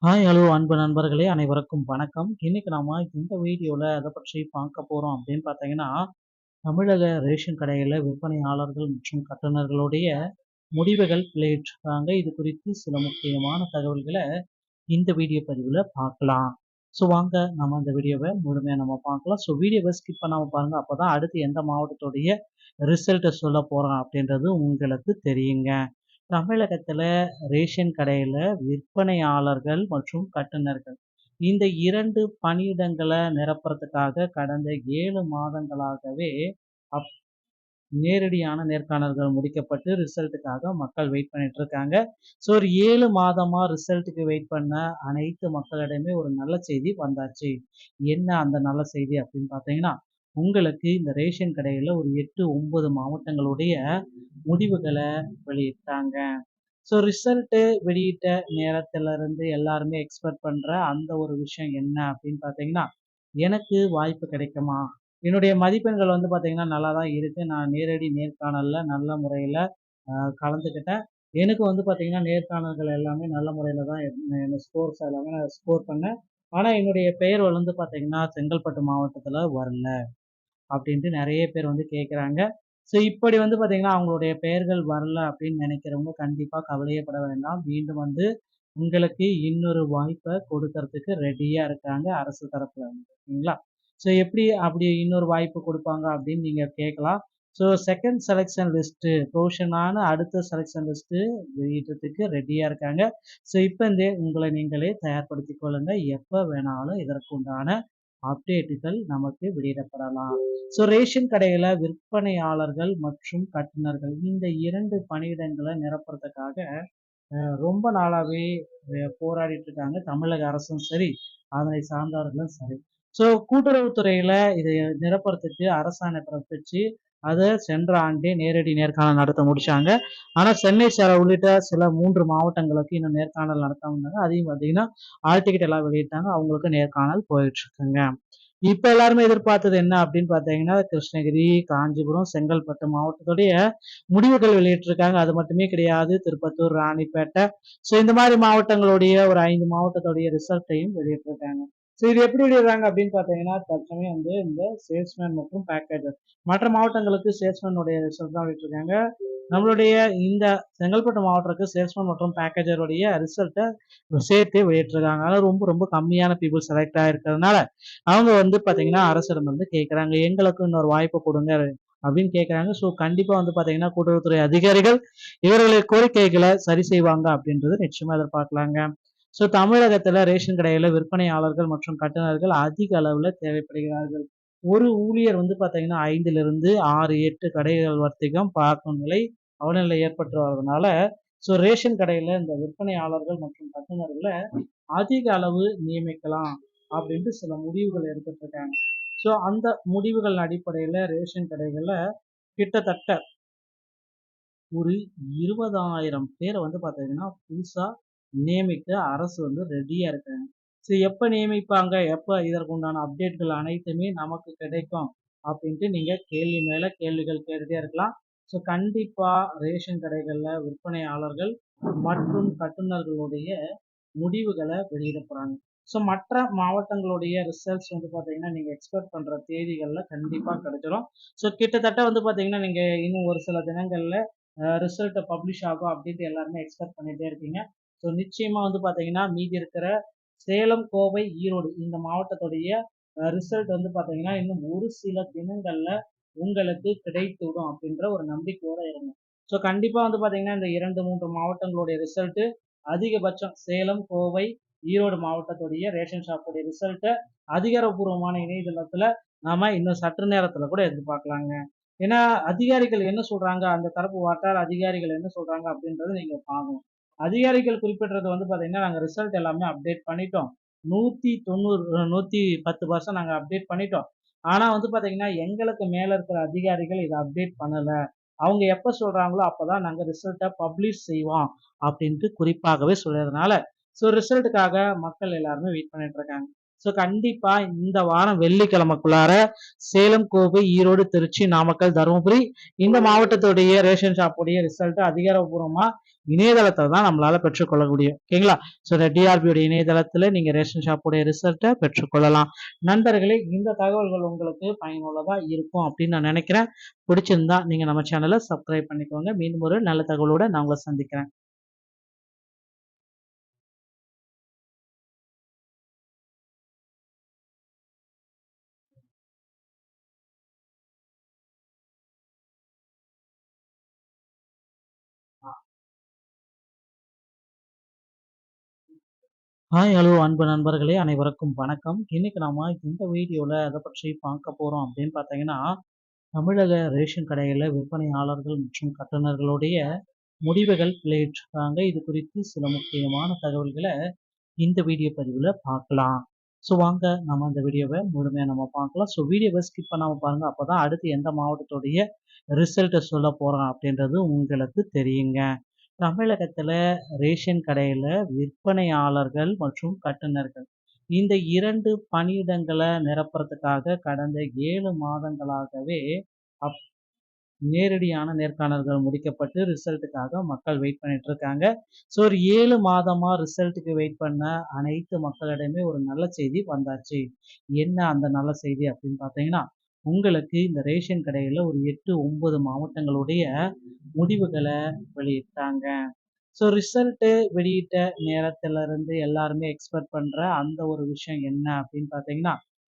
Hi hello அன்பு நண்பர்களே அனைவருக்கும் வணக்கம். இன்னைக்கு நாம இந்த வீடியோல எதை பற்றி பார்க்க போறோம் அப்படின்னு பார்த்தீங்கன்னா, தமிழக ரேஷன் கடையில விற்பனையாளர்கள் மற்றும் கட்டுநர்களுடைய முடிவுகள் வெளியிட்டிருக்காங்க. இது குறித்து சில முக்கியமான தகவல்களை இந்த வீடியோ பதிவுல பார்க்கலாம். ஸோ வாங்க நம்ம இந்த வீடியோவை முழுமையா நம்ம பார்க்கலாம். ஸோ வீடியோவை ஸ்கிப் பண்ணாம பாருங்க. அப்பதான் அடுத்து எந்த மாவட்டத்துடைய ரிசல்ட்டை சொல்ல போறோம் அப்படின்றது உங்களுக்கு தெரியுங்க. தமிழகத்துல ரேஷன் கடையில விற்பனையாளர்கள் மற்றும் கட்டுநர்கள் இந்த 2 பணியிடங்களை நிரப்புறதுக்காக கடந்த 7 மாதங்களாகவே அப் நேரடியான நேர்காணல்கள் முடிக்கப்பட்டு ரிசல்ட்டுக்காக மக்கள் வெயிட் பண்ணிட்டு இருக்காங்க. ஸோ ஒரு 7 மாதமா ரிசல்ட்டுக்கு வெயிட் பண்ண அனைத்து மக்களிடமே ஒரு நல்ல செய்தி வந்தாச்சு. என்ன அந்த நல்ல செய்தி அப்படின்னு பார்த்தீங்கன்னா, உங்களுக்கு இந்த ரேஷன் கடையில ஒரு 8, 9 மாவட்டங்களுடைய முடிவுகளை வெளியிட்டாங்க. ஸோ ரிசல்ட்டு வெளியிட்ட நேரத்துல இருந்து எல்லாருமே எக்ஸ்பெக்ட் பண்ற அந்த ஒரு விஷயம் என்ன அப்படின்னு பார்த்தீங்கன்னா, எனக்கு வாய்ப்பு கிடைக்குமா? என்னுடைய மதிப்பெண்கள் வந்து பார்த்தீங்கன்னா நல்லா தான் இருக்கு. நான் நேரடி நேர்காணல்ல நல்ல முறையில கலந்துக்கிட்டேன். எனக்கு வந்து பார்த்தீங்கன்னா, நேர்காணல்கள் எல்லாமே நல்ல முறையில தான் ஸ்கோர்ஸ் எல்லாமே நான் ஸ்கோர் பண்ணேன். ஆனா என்னுடைய பெயர் வந்து பார்த்தீங்கன்னா, செங்கல்பட்டு மாவட்டத்துல வரல. அப்படின்ட்டு நெறைய பேர் வந்து கேட்குறாங்க. ஸோ இப்படி வந்து பார்த்தீங்கன்னா, அவங்களுடைய பெயர்கள் வரல அப்படின்னு நினைக்கிறவங்க கண்டிப்பா கவலையே பட வேண்டாம். மீண்டும் வந்து உங்களுக்கு இன்னொரு வாய்ப்ப கொடுக்கறதுக்கு ரெடியா இருக்காங்க அரசு தரப்புல இருந்து. ஓகேங்களா? ஸோ எப்படி அப்படி இன்னொரு வாய்ப்பு குடுப்பாங்க அப்படின்னு நீங்க கேட்கலாம். ஸோ செகண்ட் செலக்ஷன் லிஸ்ட்டு புரோவிஷனான அடுத்த செலக்ஷன் லிஸ்ட்டு வெளியிடுறதுக்கு ரெடியா இருக்காங்க. ஸோ இப்ப இருந்தே உங்களை நீங்களே தயார்படுத்திக் கொள்ளுங்க. எப்ப வேணாலும் இதற்கு உண்டான அப்டேட்டுகள் நமக்கு வெளியிடப்படலாம். ஸோ ரேஷன் கடையில விற்பனையாளர்கள் மற்றும் கட்டுநர்கள் இந்த 2 பணியிடங்களை நிரப்புறதுக்காக ரொம்ப நாளாவே போராடிட்டு இருக்காங்க. தமிழக அரசும் சரி, அதனை சார்ந்தவர்களும் சரி. ஸோ கூட்டுறவுத்துறையில இதை நிரப்புறதுக்கு அரசாணை பிறப்பிச்சு, அதை சென்ற ஆண்டே நேரடி நேர்காணல் நடத்த முடிச்சாங்க. ஆனா சென்னை உள்ளிட்ட சில 3 மாவட்டங்களுக்கு இன்னும் நேர்காணல் நடத்தாம இருந்தாங்க. அதையும் பார்த்தீங்கன்னா, ஆல் டிக்கெட் எல்லாம் வெளியிட்டாங்க. அவங்களுக்கு நேர்காணல் போயிட்டு இருக்குங்க. இப்ப எல்லாருமே எதிர்பார்த்தது என்ன அப்படின்னு பார்த்தீங்கன்னா, கிருஷ்ணகிரி, காஞ்சிபுரம், செங்கல்பட்டு மாவட்டத்துடைய முடிவுகள் வெளியிட்டிருக்காங்க. அது மட்டுமே கிடையாது. திருப்பத்தூர், ராணிப்பேட்டை ஸோ இந்த மாதிரி மாவட்டங்களுடைய ஒரு 5 மாவட்டத்துடைய ரிசல்ட்டையும் வெளியிட்டிருக்காங்க. ஸோ இது எப்படி வெளியிடுறாங்க அப்படின்னு பார்த்தீங்கன்னா, தற்சமயம் வந்து இந்த சேல்ஸ்மேன் மற்றும் பேக்கேஜர் மற்ற மாவட்டங்களுக்கு சேல்ஸ்மேனுடைய ரிசல்ட் தான் வெளியிட்டிருக்காங்க. நம்மளுடைய இந்த செங்கல்பட்டு மாவட்டத்துக்கு சேல்ஸ்மேன் மற்றும் பேக்கேஜருடைய ரிசல்ட்டை சேர்த்தே வெளியிட்டிருக்காங்க. அதனால ரொம்ப ரொம்ப கம்மியான பீப்புள் செலக்ட் ஆயிருக்கிறதுனால அவங்க வந்து பார்த்தீங்கன்னா, அரசிடம் வந்து கேட்குறாங்க. எங்களுக்கு இன்னொரு வாய்ப்பு குடுங்க அப்படின்னு கேட்குறாங்க. ஸோ கண்டிப்பா வந்து பார்த்தீங்கன்னா, கூட்டுறவுத்துறை அதிகாரிகள் இவர்களுடைய கோரிக்கைகளை சரி செய்வாங்க அப்படின்றது நிச்சயமா எதிர்பார்க்கலாங்க. ஸோ தமிழகத்துல ரேஷன் கடையில விற்பனையாளர்கள் மற்றும் கட்டுநர்கள் அதிக அளவுல தேவைப்படுகிறார்கள். ஒரு ஊழியர் வந்து பார்த்தீங்கன்னா, 5லிருந்து 6, 8 கடைகள் வர்த்தகம் பார்க்கும் நிலை அவலநிலை ஏற்பட்டு வரதுனால, ஸோ ரேஷன் கடையில இந்த விற்பனையாளர்கள் மற்றும் கட்டுநர்கள அதிக அளவு நியமிக்கலாம் அப்படின்ட்டு சில முடிவுகள் எடுத்துட்டு இருக்காங்க. ஸோ அந்த முடிவுகள் அடிப்படையில ரேஷன் கடைகள்ல கிட்டத்தட்ட ஒரு 20,000 பேர வந்து பார்த்தீங்கன்னா, புதுசா நியமிக்க அரசு வந்து ரெடியா இருக்காங்க. ஸோ எப்ப நியமிப்பாங்க? எப்ப இதற்குண்டான அப்டேட்கள் அனைத்துமே நமக்கு கிடைக்கும்? அப்படின்ட்டு நீங்க கேள்வி மேல கேள்விகள் கேட்டுட்டே இருக்கலாம். ஸோ கண்டிப்பா ரேஷன் கடைகள்ல விற்பனையாளர்கள் மற்றும் கட்டுநர்களுடைய முடிவுகள வெளியிட போறாங்க. ஸோ மற்ற மாவட்டங்களுடைய ரிசல்ட்ஸ் வந்து பார்த்தீங்கன்னா, நீங்க எக்ஸ்பெக்ட் பண்ற தேதிகள்ல கண்டிப்பா கிடைச்சிரும். ஸோ கிட்டத்தட்ட வந்து பார்த்தீங்கன்னா, நீங்க இன்னும் ஒரு சில தினங்கள்ல ரிசல்ட் பப்ளிஷ் ஆகும் அப்படின்ட்டு எல்லாருமே எக்ஸ்பெக்ட் பண்ணிட்டே இருக்கீங்க. ஸோ நிச்சயமா வந்து பார்த்தீங்கன்னா, மீதி இருக்கிற சேலம், கோவை, ஈரோடு இந்த மாவட்டத்துடைய ரிசல்ட் வந்து பார்த்தீங்கன்னா, இன்னும் ஒரு சில தினங்கள்ல உங்களுக்கு கிடைத்துவிடும் அப்படின்ற ஒரு நம்பிக்கையோட இருங்க. ஸோ கண்டிப்பா வந்து பார்த்தீங்கன்னா, இந்த 2, 3 மாவட்டங்களுடைய ரிசல்ட் அதிகபட்சம் சேலம், கோவை, ஈரோடு மாவட்டத்துடைய ரேஷன் ஷாப்புடைய ரிசல்ட்ட அதிகாரப்பூர்வமான இணையதளத்துல நாம இன்னும் சற்று நேரத்துல கூட எதிர்பார்க்கலாங்க. ஏன்னா அதிகாரிகள் என்ன சொல்றாங்க, அந்த தரப்பு வட்டார அதிகாரிகள் என்ன சொல்றாங்க அப்படின்றத நீங்க பார்க்கணும். அதிகாரிகள் குறிப்பிடுறது வந்து பார்த்தீங்கன்னா, நாங்க ரிசல்ட் எல்லாமே அப்டேட் பண்ணிட்டோம். 190 110% நாங்க அப்டேட் பண்ணிட்டோம். ஆனா வந்து பார்த்தீங்கன்னா, எங்களுக்கு மேல இருக்கிற அதிகாரிகள் இத அப்டேட் பண்ணல. அவங்க எப்ப சொல்றாங்களோ அப்பதான் நாங்க ரிசல்ட்ட பப்ளிஷ் செய்வோம் அப்படின்ட்டு குறிப்பாகவே சொல்லியதுனால, ஸோ ரிசல்ட்டுக்காக மக்கள் எல்லாருமே வெயிட் பண்ணிட்டு இருக்காங்க. ஸோ கண்டிப்பா இந்த வாரம் வெள்ளிக்கிழமைக்குள்ளார சேலம், கோவை, ஈரோடு, திருச்சி, நாமக்கல், தருமபுரி இந்த மாவட்டத்துடைய ரேஷன் ஷாப்புடைய ரிசல்ட் அதிகாரப்பூர்வமா இணையதளத்துல தான் நம்மளால பெற்றுக்கொள்ள முடியும். ஓகேங்களா? ஸோ இந்த டிஆர்பியோட இணையதளத்துல நீங்க ரேஷன் ஷாப்புடைய ரிசல்ட்டை பெற்றுக்கொள்ளலாம். நண்பர்களே, இந்த தகவல்கள் உங்களுக்கு பயனுள்ளதா இருக்கும் அப்படின்னு நான் நினைக்கிறேன். பிடிச்சிருந்தா நீங்க நம்ம சேனலை சப்ஸ்கிரைப் பண்ணிக்கோங்க. மீண்டும் ஒரு நல்ல தகவலோட நான் உங்களை சந்திக்கிறேன். ஹாய், ஹலோ அன்பு நண்பர்களே, அனைவருக்கும் வணக்கம். இன்னைக்கு நாம இந்த வீடியோல எதை பற்றி பார்க்க போறோம் அப்படின்னு பார்த்தீங்கன்னா, தமிழக ரேஷன் கடைகளில் விற்பனையாளர்கள் மற்றும் கட்டுநர்களுடைய முடிவுகள் வெளியிட்டிருக்காங்க. இது குறித்து சில முக்கியமான தகவல்களை இந்த வீடியோ பதிவில் பார்க்கலாம். ஸோ வாங்க நம்ம இந்த வீடியோவை முழுமையாக நம்ம பார்க்கலாம். ஸோ வீடியோவை ஸ்கிப் பண்ணாமல் பாருங்கள். அப்போ தான் அடுத்து எந்த மாவட்டத்துடைய ரிசல்ட்டை சொல்ல போகிறோம் அப்படின்றது உங்களுக்கு தெரியுங்க. தமிழகத்துல ரேஷன் கடையில விற்பனையாளர்கள் மற்றும் கட்டுநர்கள் இந்த 2 பணியிடங்களை நிரப்புறதுக்காக கடந்த 7 மாதங்களாகவே அப் நேரடியான நேர்காணல்கள் முடிக்கப்பட்டு ரிசல்ட்டுக்காக மக்கள் வெயிட் பண்ணிட்டு இருக்காங்க. ஸோ ஒரு 7 மாதமா ரிசல்ட்டுக்கு வெயிட் பண்ண அனைத்து மக்களிடமே ஒரு நல்ல செய்தி வந்தாச்சு. என்ன அந்த நல்ல செய்தி அப்படின்னு பார்த்தீங்கன்னா, உங்களுக்கு இந்த ரேஷன் கடையில ஒரு 8, 9 மாவட்டங்களுடைய முடிவுகளை வெளியிட்டாங்க. ஸோ ரிசல்ட்டு வெளியிட்ட நேரத்துல இருந்து எல்லாருமே எக்ஸ்பெக்ட் பண்ற அந்த ஒரு விஷயம் என்ன அப்படின்னு பார்த்தீங்கன்னா,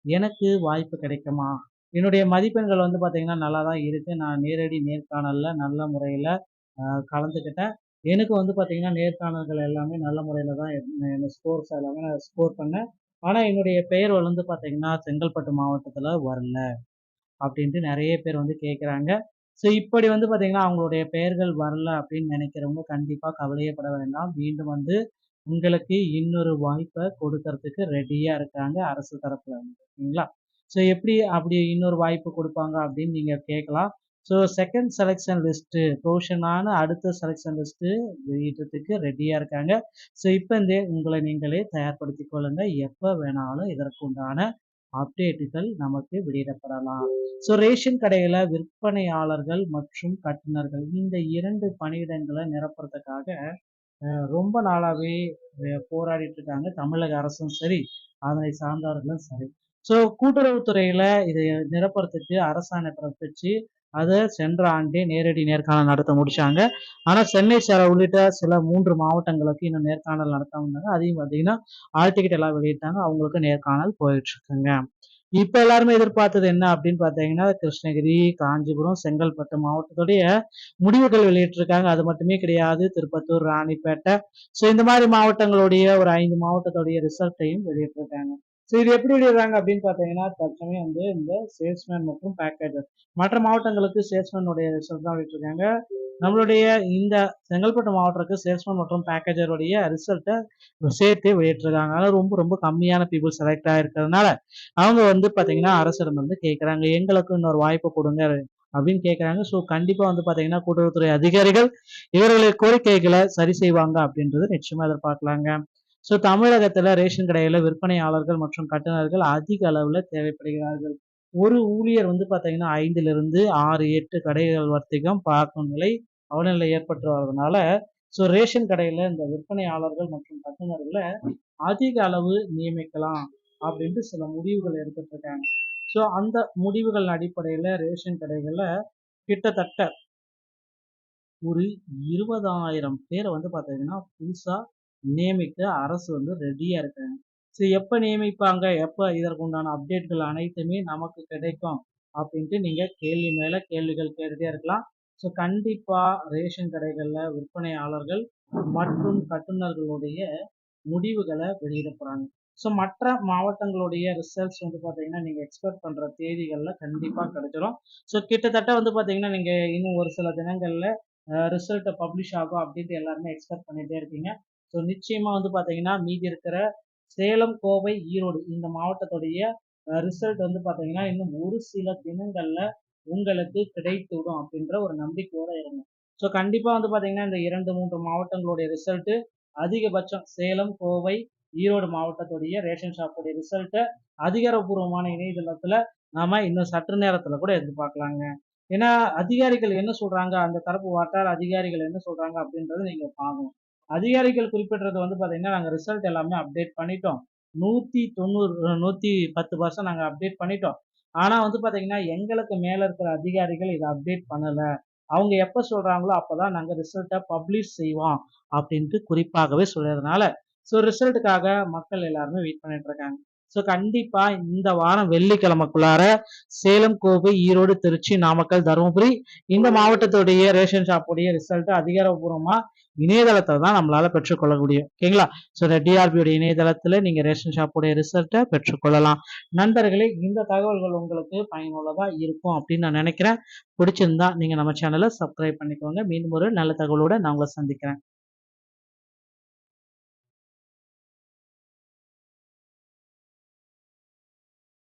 எனக்கு வாய்ப்பு கிடைக்குமா? என்னுடைய மதிப்பெண்கள் வந்து பார்த்தீங்கன்னா நல்லா தான் இருக்கு. நான் நேரடி நேர்காணல்ல நல்ல முறையில கலந்துக்கிட்டேன். எனக்கு வந்து பார்த்தீங்கன்னா, நேர்காணல்கள் எல்லாமே நல்ல முறையில தான் ஸ்கோர்ஸ் எல்லாமே நான் ஸ்கோர் பண்ணேன். ஆனா என்னுடைய பெயர் வந்து பார்த்தீங்கன்னா, செங்கல்பட்டு மாவட்டத்துல வரல. அப்படின்ட்டு நெறைய பேர் வந்து கேட்குறாங்க. ஸோ இப்படி வந்து பார்த்தீங்கன்னா, அவங்களுடைய பெயர்கள் வரல அப்படின்னு நினைக்கிறவங்க கண்டிப்பா கவலையே பட வேண்டாம். மீண்டும் வந்து உங்களுக்கு இன்னொரு வாய்ப்ப கொடுக்கறதுக்கு ரெடியா இருக்காங்க அரசு தரப்புல இருந்து. ஓகேங்களா? ஸோ எப்படி அப்படி இன்னொரு வாய்ப்பு குடுப்பாங்க அப்படின்னு நீங்க கேட்கலாம். ஸோ செகண்ட் செலக்ஷன் லிஸ்ட்டு ப்ரொவிஷனான அடுத்த செலக்ஷன் லிஸ்ட்டு வெளியிடுறதுக்கு ரெடியா இருக்காங்க. ஸோ இப்ப இருந்தே உங்களை நீங்களே தயார்படுத்திக் கொள்ளுங்க. எப்ப வேணாலும் இதற்கு உண்டான அப்டேட்டுகள் நமக்கு வெளியிடப்படலாம். ஸோ ரேஷன் கடையில விற்பனையாளர்கள் மற்றும் கட்டுநர்கள் இந்த 2 பணியிடங்களை நிரப்புறதுக்காக ரொம்ப நாளாவே போராடிட்டு இருக்காங்க. தமிழக அரசும் சரி, அதனை சார்ந்தவர்களும் சரி. ஸோ கூட்டுறவுத்துறையில இதை நிரப்புறதுக்கு அரசாணை பிறப்பிச்சு, அதை சென்ற ஆண்டே நேரடி நேர்காணல் நடத்த முடிச்சாங்க. ஆனா சென்னை உள்ளிட்ட சில 3 மாவட்டங்களுக்கு இன்னும் நேர்காணல் நடத்தாம இருந்தாங்க. அதையும் பார்த்தீங்கன்னா, ஆல் டிக்கெட் எல்லாம் வெளியிட்டாங்க. அவங்களுக்கு நேர்காணல் போயிட்டு இருக்குங்க. இப்ப எல்லாருமே எதிர்பார்த்தது என்ன அப்படின்னு பார்த்தீங்கன்னா, கிருஷ்ணகிரி, காஞ்சிபுரம், செங்கல்பட்டு மாவட்டத்துடைய முடிவுகள் வெளியிட்டிருக்காங்க. அது மட்டுமே கிடையாது. திருப்பத்தூர், ராணிப்பேட்டை, ஸோ இந்த மாதிரி மாவட்டங்களுடைய ஒரு 5 மாவட்டத்துடைய ரிசல்ட்டையும் வெளியிட்டிருக்காங்க. ஸோ இது எப்படி வெளியிடுறாங்க அப்படின்னு பார்த்தீங்கன்னா, தற்சமயம் வந்து இந்த சேல்ஸ்மேன் மற்றும் பேக்கேஜர் மற்ற மாவட்டங்களுக்கு சேல்ஸ்மேனுடைய ரிசல்ட் தான் வெளியிட்டிருக்காங்க. நம்மளுடைய இந்த செங்கல்பட்டு மாவட்டத்துக்கு சேல்ஸ்மேன் மற்றும் பேக்கேஜருடைய ரிசல்ட்டை சேர்த்து வெளியிட்டிருக்காங்க. அதனால ரொம்ப ரொம்ப கம்மியான பீப்புள் செலக்ட் ஆயிருக்கிறதுனால அவங்க வந்து பார்த்தீங்கன்னா, அரசிடம் வந்து கேட்குறாங்க. எங்களுக்கு இன்னொரு வாய்ப்பு குடுங்க அப்படின்னு கேட்குறாங்க. ஸோ கண்டிப்பா வந்து பார்த்தீங்கன்னா, கூட்டுறவுத்துறை அதிகாரிகள் இவர்களுடைய கோரிக்கைகளை சரி செய்வாங்க அப்படின்றத நிச்சயமா எதிர்பார்க்கலாங்க. ஸோ தமிழகத்துல ரேஷன் கடையில விற்பனையாளர்கள் மற்றும் கட்டுநர்கள் அதிக அளவுல தேவைப்படுகிறார்கள். ஒரு ஊழியர் வந்து பார்த்தீங்கன்னா, 5லிருந்து 6, 8 கடைகள் வர்த்தகம் பார்க்கும் நிலை அவலநிலை ஏற்பட்டு வரதுனால, ஸோ ரேஷன் கடையில இந்த விற்பனையாளர்கள் மற்றும் கட்டுநர்கள அதிக அளவு நியமிக்கலாம் அப்படின்ட்டு சில முடிவுகள் எடுத்துட்டு இருக்காங்க. ஸோ அந்த முடிவுகள் அடிப்படையில ரேஷன் கடைகள்ல கிட்டத்தட்ட ஒரு 20,000 பேரை வந்து பார்த்தீங்கன்னா, புதுசா நியமிக்க அரசு வந்து ரெடியா இருக்காங்க. ஸோ எப்ப நியமிப்பாங்க? எப்ப இதற்கு உண்டான அப்டேட்கள் அனைத்துமே நமக்கு கிடைக்கும்? அப்படின்ட்டு நீங்க கேள்வி மேல கேள்விகள் கேட்டுட்டே இருக்கலாம். ஸோ கண்டிப்பா ரேஷன் கடைகள்ல விற்பனையாளர்கள் மற்றும் கட்டுநர்களுடைய முடிவுகளை வெளியிட போறாங்க. ஸோ மற்ற மாவட்டங்களுடைய ரிசல்ட்ஸ் வந்து பார்த்தீங்கன்னா, நீங்க எக்ஸ்பெக்ட் பண்ற தேதிகள்ல கண்டிப்பா கிடைச்சிரும். ஸோ கிட்டத்தட்ட வந்து பார்த்தீங்கன்னா, நீங்க இன்னும் ஒரு சில தினங்கள்ல ரிசல்ட் பப்ளிஷ் ஆகும் அப்படின்ட்டு எல்லாருமே எக்ஸ்பெக்ட் பண்ணிட்டே இருக்கீங்க. ஸோ நிச்சயமா வந்து பார்த்தீங்கன்னா, மீதி இருக்கிற சேலம், கோவை, ஈரோடு இந்த மாவட்டத்துடைய ரிசல்ட் வந்து பார்த்தீங்கன்னா, இன்னும் ஒரு சில தினங்கள்ல உங்களுக்கு கிடைத்துவிடும் அப்படின்ற ஒரு நம்பிக்கையோட இருங்க. ஸோ கண்டிப்பா வந்து பார்த்தீங்கன்னா, இந்த 2, 3 மாவட்டங்களுடைய ரிசல்ட் அதிகபட்சம் சேலம், கோவை, ஈரோடு மாவட்டத்துடைய ரேஷன் ஷாப்புடைய ரிசல்ட்டை அதிகாரப்பூர்வமான இணையதளத்துல நாம இன்னும் சற்று நேரத்துல கூட எதிர்பார்க்கலாங்க. ஏன்னா அதிகாரிகள் என்ன சொல்றாங்க, அந்த தரப்பு வட்டார அதிகாரிகள் என்ன சொல்றாங்க அப்படின்றத நீங்க பார்க்கணும். அதிகாரிகள் குறிப்பிடுறது வந்து பார்த்தீங்கன்னா, நாங்க ரிசல்ட் எல்லாமே அப்டேட் பண்ணிட்டோம். 190 110% நாங்க அப்டேட் பண்ணிட்டோம். ஆனா வந்து பார்த்தீங்கன்னா, எங்களுக்கு மேல இருக்கிற அதிகாரிகள் இத அப்டேட் பண்ணல. அவங்க எப்ப சொல்றாங்களோ அப்பதான் நாங்க ரிசல்ட்ட பப்ளிஷ் செய்வோம் அப்படின்ட்டு குறிப்பாகவே சொல்லியதுனால, ரிசல்ட்டுக்காக மக்கள் எல்லாருமே வெயிட் பண்ணிட்டு இருக்காங்க. கண்டிப்பா இந்த வாரம் வெள்ளிக்கிழமைக்குள்ளார சேலம், கோவை, ஈரோடு, திருச்சி, நாமக்கல், தருமபுரி இந்த மாவட்டத்துடைய ரேஷன் ஷாப்புடைய ரிசல்ட் அதிகாரப்பூர்வமா இணையதளத்துல தான் நம்மளால பெற்றுக்கொள்ள முடியும். ஓகேங்களா? இந்த டிஆர்பியோட இணையதளத்துல நீங்க ரேஷன் ஷாப்புடைய ரிசல்ட்ட பெற்றுக்கொள்ளலாம். நண்பர்களே, இந்த தகவல்கள் உங்களுக்கு பயனுள்ளதா இருக்கும் அப்படின்னு நான் நினைக்கிறேன். பிடிச்சிருந்தா நீங்க நம்ம சேனலை சப்ஸ்கிரைப் பண்ணிக்கோங்க. மீண்டும் ஒரு நல்ல தகவலோட நான் உங்களை சந்திக்கிறேன்.